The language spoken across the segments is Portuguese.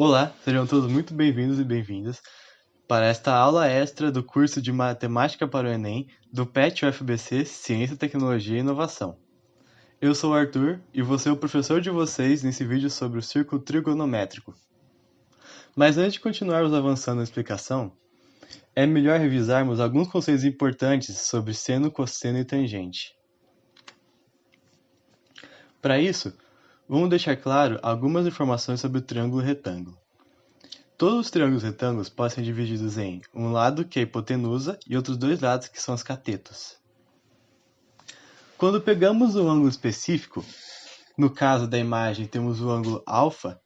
Olá, sejam todos muito bem-vindos e bem-vindas para esta aula extra do curso de Matemática para o Enem do PET UFBC Ciência, Tecnologia e Inovação. Eu sou o Arthur e vou ser o professor de vocês nesse vídeo sobre o círculo trigonométrico. Mas antes de continuarmos avançando na explicação, é melhor revisarmos alguns conceitos importantes sobre seno, cosseno e tangente. Para isso, vamos deixar claro algumas informações sobre o triângulo retângulo. Todos os triângulos retângulos podem ser divididos em um lado, que é a hipotenusa, e outros dois lados, que são os catetos. Quando pegamos um ângulo específico, no caso da imagem temos o ângulo alfa,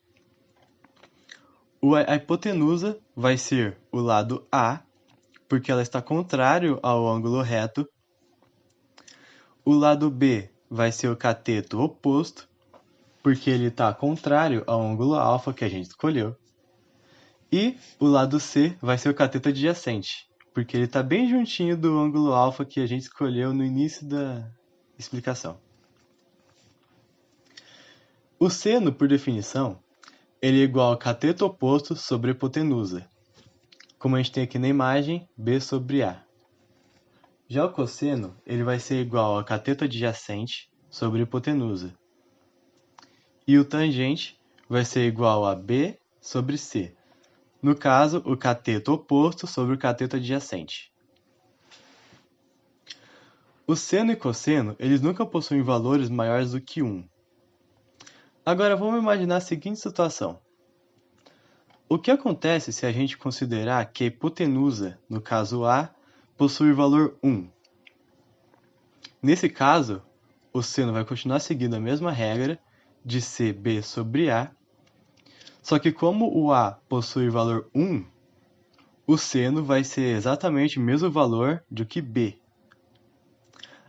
a hipotenusa vai ser o lado A, porque ela está contrário ao ângulo reto. O lado B vai ser o cateto oposto, porque ele está contrário ao ângulo alfa que a gente escolheu. E o lado C vai ser o cateto adjacente, porque ele está bem juntinho do ângulo alfa que a gente escolheu no início da explicação. O seno, por definição, ele é igual ao cateto oposto sobre a hipotenusa, como a gente tem aqui na imagem, B sobre A. Já o cosseno, ele vai ser igual ao cateto adjacente sobre a hipotenusa. E o tangente vai ser igual a B sobre C. No caso, o cateto oposto sobre o cateto adjacente. O seno e cosseno, eles nunca possuem valores maiores do que 1. Agora vamos imaginar a seguinte situação. O que acontece se a gente considerar que a hipotenusa, no caso A, possui valor 1? Nesse caso, o seno vai continuar seguindo a mesma regra de ser B sobre A, só que como o A possui valor 1, o seno vai ser exatamente o mesmo valor do que B.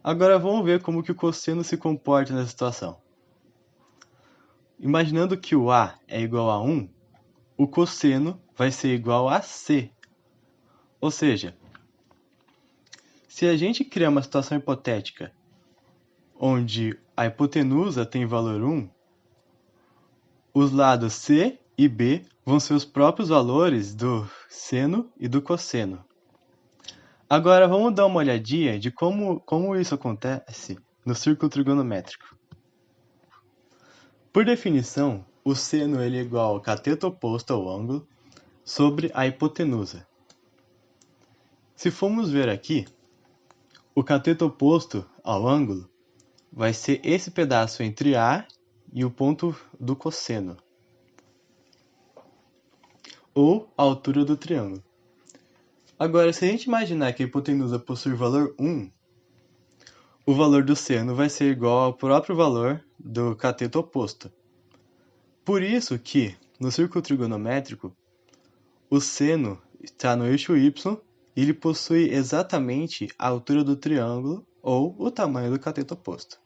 Agora vamos ver como que o cosseno se comporta nessa situação. Imaginando que o A é igual a 1, o cosseno vai ser igual a C. Ou seja, se a gente criar uma situação hipotética onde a hipotenusa tem valor 1, os lados C e B vão ser os próprios valores do seno e do cosseno. Agora vamos dar uma olhadinha de como isso acontece no círculo trigonométrico. Por definição, o seno ele é igual ao cateto oposto ao ângulo sobre a hipotenusa. Se formos ver aqui, o cateto oposto ao ângulo vai ser esse pedaço entre A e o ponto do cosseno, ou a altura do triângulo. Agora, se a gente imaginar que a hipotenusa possui valor 1, o valor do seno vai ser igual ao próprio valor do cateto oposto. Por isso que, no círculo trigonométrico, o seno está no eixo y e ele possui exatamente a altura do triângulo ou o tamanho do cateto oposto.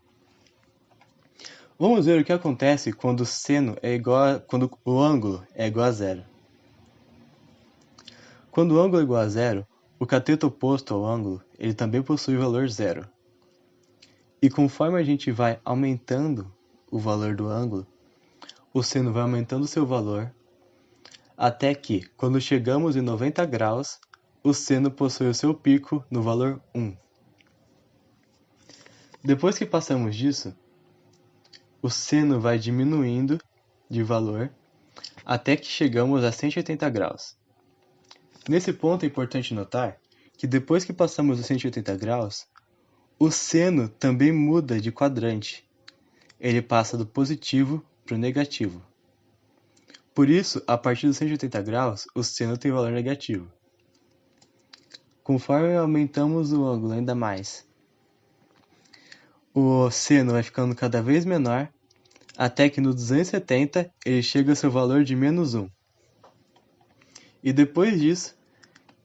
Vamos ver o que acontece quando quando o ângulo é igual a zero. Quando o ângulo é igual a zero, o cateto oposto ao ângulo ele também possui valor zero. E conforme a gente vai aumentando o valor do ângulo, o seno vai aumentando seu valor, até que, quando chegamos em 90 graus, o seno possui o seu pico no valor 1. Depois que passamos disso, o seno vai diminuindo de valor até que chegamos a 180 graus. Nesse ponto é importante notar que depois que passamos os 180 graus, o seno também muda de quadrante. Ele passa do positivo para o negativo. Por isso, a partir dos 180 graus, o seno tem valor negativo. Conforme aumentamos o ângulo ainda mais, o seno vai ficando cada vez menor, até que no 270 ele chega ao seu valor de menos 1. E depois disso,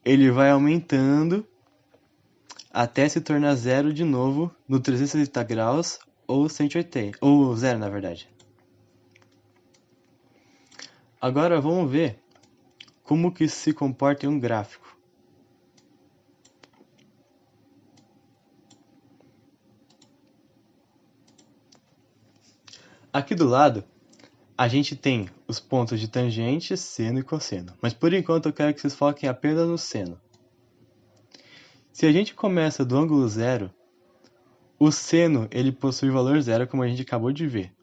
ele vai aumentando até se tornar zero de novo no 360 graus ou 180, ou zero na verdade. Agora vamos ver como que isso se comporta em um gráfico. Aqui do lado, a gente tem os pontos de tangente, seno e cosseno. Mas por enquanto eu quero que vocês foquem apenas no seno. Se a gente começa do ângulo zero, o seno ele possui valor zero, como a gente acabou de ver.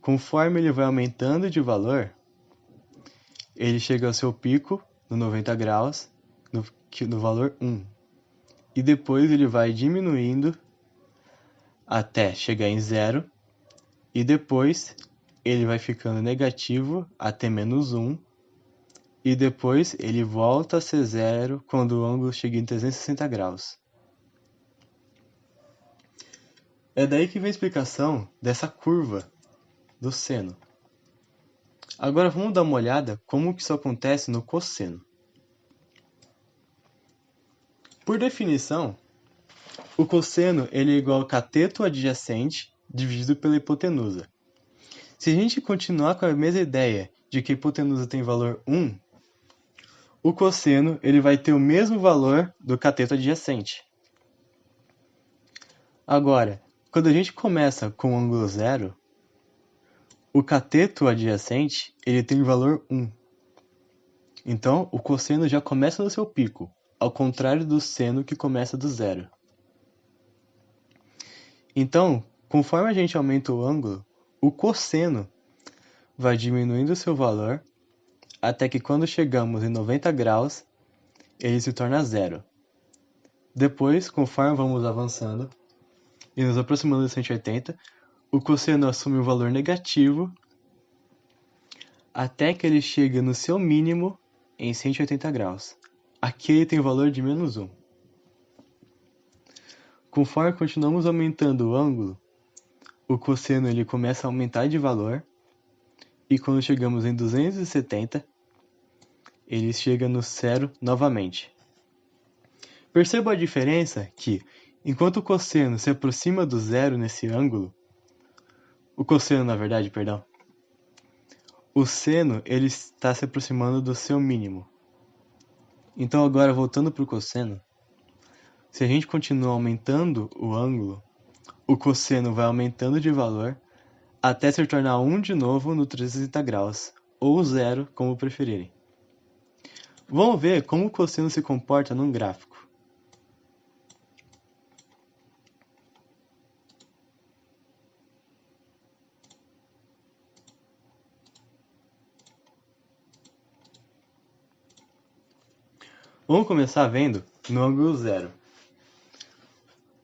Conforme ele vai aumentando de valor, ele chega ao seu pico no 90 graus, no valor 1. E depois ele vai diminuindo até chegar em zero. E depois ele vai ficando negativo até menos 1. E depois ele volta a ser zero quando o ângulo chega em 360 graus. É daí que vem a explicação dessa curva do seno. Agora vamos dar uma olhada como que isso acontece no cosseno. Por definição, o cosseno ele é igual ao cateto adjacente dividido pela hipotenusa. Se a gente continuar com a mesma ideia de que a hipotenusa tem valor 1, o cosseno ele vai ter o mesmo valor do cateto adjacente. Agora, quando a gente começa com o ângulo zero, o cateto adjacente ele tem valor 1. Então, o cosseno já começa no seu pico, ao contrário do seno que começa do zero. Então, conforme a gente aumenta o ângulo, o cosseno vai diminuindo seu valor até que quando chegamos em 90 graus, ele se torna zero. Depois, conforme vamos avançando e nos aproximando de 180, o cosseno assume um valor negativo até que ele chega no seu mínimo em 180 graus. Aqui ele tem o valor de menos 1. Conforme continuamos aumentando o ângulo, o cosseno ele começa a aumentar de valor e quando chegamos em 270, ele chega no zero novamente. Perceba a diferença que, enquanto o cosseno se aproxima do zero nesse ângulo, o seno ele está se aproximando do seu mínimo. Então agora voltando para o cosseno, se a gente continuar aumentando o ângulo, o cosseno vai aumentando de valor até se tornar 1 de novo no 360 graus, ou 0, como preferirem. Vamos ver como o cosseno se comporta num gráfico. Vamos começar vendo no ângulo zero.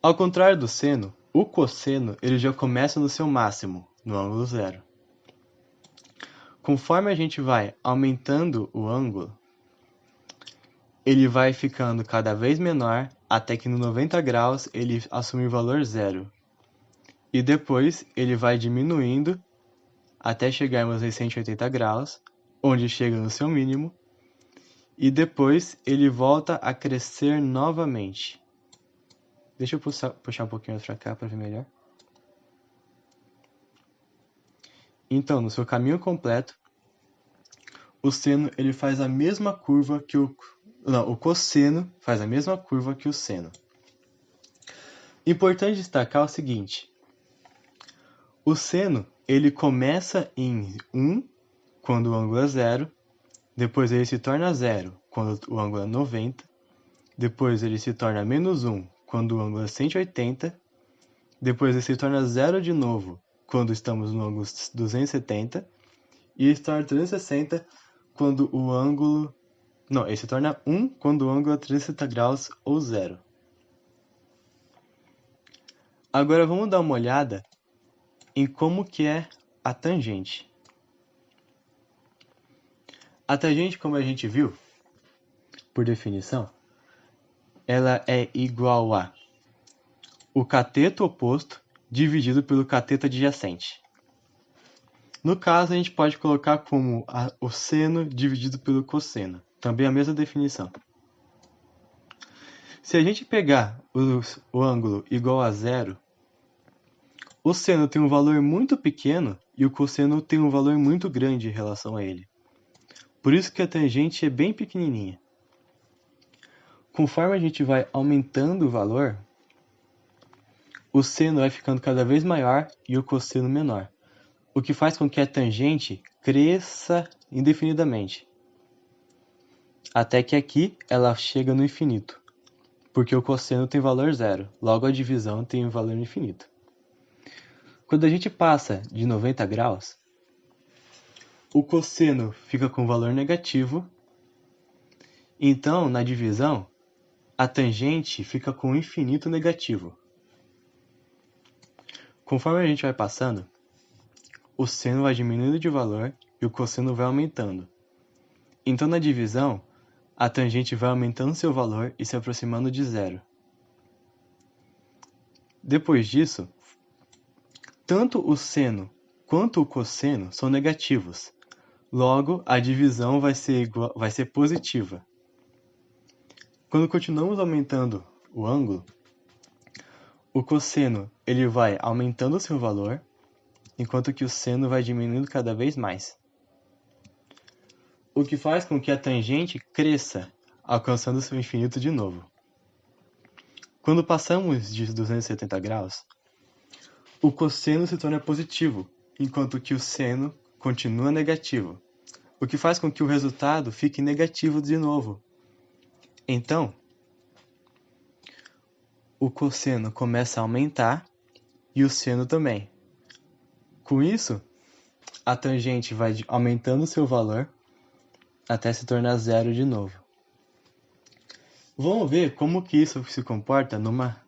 Ao contrário do seno, o cosseno ele já começa no seu máximo, no ângulo zero. Conforme a gente vai aumentando o ângulo, ele vai ficando cada vez menor até que no 90 graus ele assume o valor zero. E depois ele vai diminuindo até chegarmos em 180 graus, onde chega no seu mínimo, e depois ele volta a crescer novamente. Deixa eu puxar um pouquinho mais para cá para ver melhor. Então, no seu caminho completo, o seno ele faz a mesma curva que o cosseno faz a mesma curva que o seno. Importante destacar o seguinte: o seno ele começa em 1 quando o ângulo é zero, depois ele se torna zero quando o ângulo é 90, depois ele se torna menos 1 quando o ângulo é 180, depois ele se torna zero de novo quando estamos no ângulo 270, e ele se torna 360 quando o ângulo... Não, ele se torna 1 quando o ângulo é 360 graus ou zero. Agora vamos dar uma olhada em como que é a tangente. A tangente, como a gente viu, por definição, ela é igual a o cateto oposto dividido pelo cateto adjacente. No caso, a gente pode colocar como o seno dividido pelo cosseno. Também a mesma definição. Se a gente pegar o ângulo igual a zero, o seno tem um valor muito pequeno e o cosseno tem um valor muito grande em relação a ele. Por isso que a tangente é bem pequenininha. Conforme a gente vai aumentando o valor, o seno vai ficando cada vez maior e o cosseno menor. o que faz com que a tangente cresça indefinidamente, até que aqui ela chega no infinito, porque o cosseno tem valor zero, logo a divisão tem um valor infinito. Quando a gente passa de 90 graus, o cosseno fica com valor negativo, então na divisão a tangente fica com infinito negativo. Conforme a gente vai passando, o seno vai diminuindo de valor e o cosseno vai aumentando. Então na divisão, a tangente vai aumentando seu valor e se aproximando de zero. Depois disso, tanto o seno quanto o cosseno são negativos. Logo, a divisão vai ser positiva. Quando continuamos aumentando o ângulo, o cosseno ele vai aumentando seu valor, enquanto que o seno vai diminuindo cada vez mais. O que faz com que a tangente cresça, alcançando seu infinito de novo. Quando passamos de 270 graus, o cosseno se torna positivo, enquanto que o seno continua negativo, o que faz com que o resultado fique negativo de novo. Então, o cosseno começa a aumentar e o seno também. Com isso, a tangente vai aumentando seu valor até se tornar zero de novo. Vamos ver como que isso se comporta numa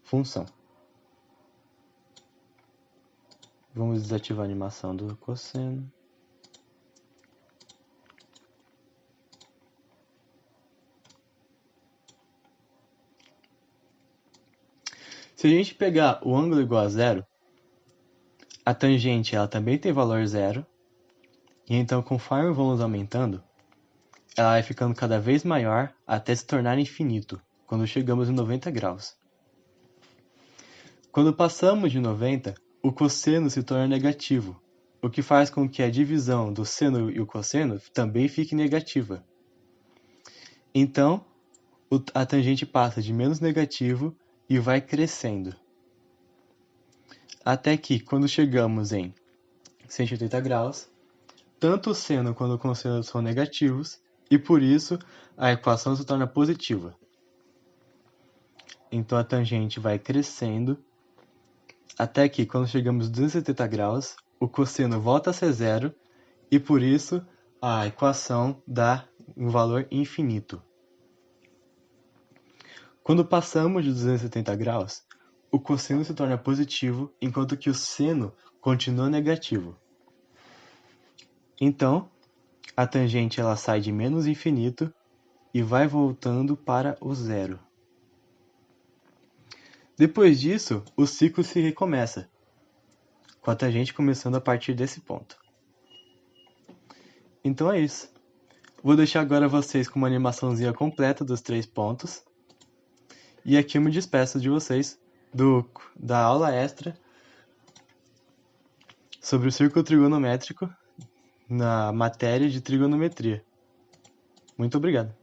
função. Vamos desativar a animação do cosseno. Se a gente pegar o ângulo igual a zero, a tangente ela também tem valor zero, e então conforme vamos aumentando, ela vai ficando cada vez maior até se tornar infinito, quando chegamos em 90 graus. Quando passamos de 90, o cosseno se torna negativo, o que faz com que a divisão do seno e o cosseno também fique negativa. Então, a tangente passa de menos negativo e vai crescendo. Até que, quando chegamos em 180 graus, tanto o seno quanto o cosseno são negativos e por isso a equação se torna positiva. Então a tangente vai crescendo até que, quando chegamos a 270 graus, o cosseno volta a ser zero e por isso a equação dá um valor infinito. Quando passamos de 270 graus, o cosseno se torna positivo, enquanto que o seno continua negativo. Então, a tangente ela sai de menos infinito e vai voltando para o zero. Depois disso, o ciclo se recomeça, com a tangente começando a partir desse ponto. Então é isso. Vou deixar agora vocês com uma animaçãozinha completa dos 3 pontos. E aqui eu me despeço de vocês da aula extra sobre o círculo trigonométrico na matéria de trigonometria. Muito obrigado.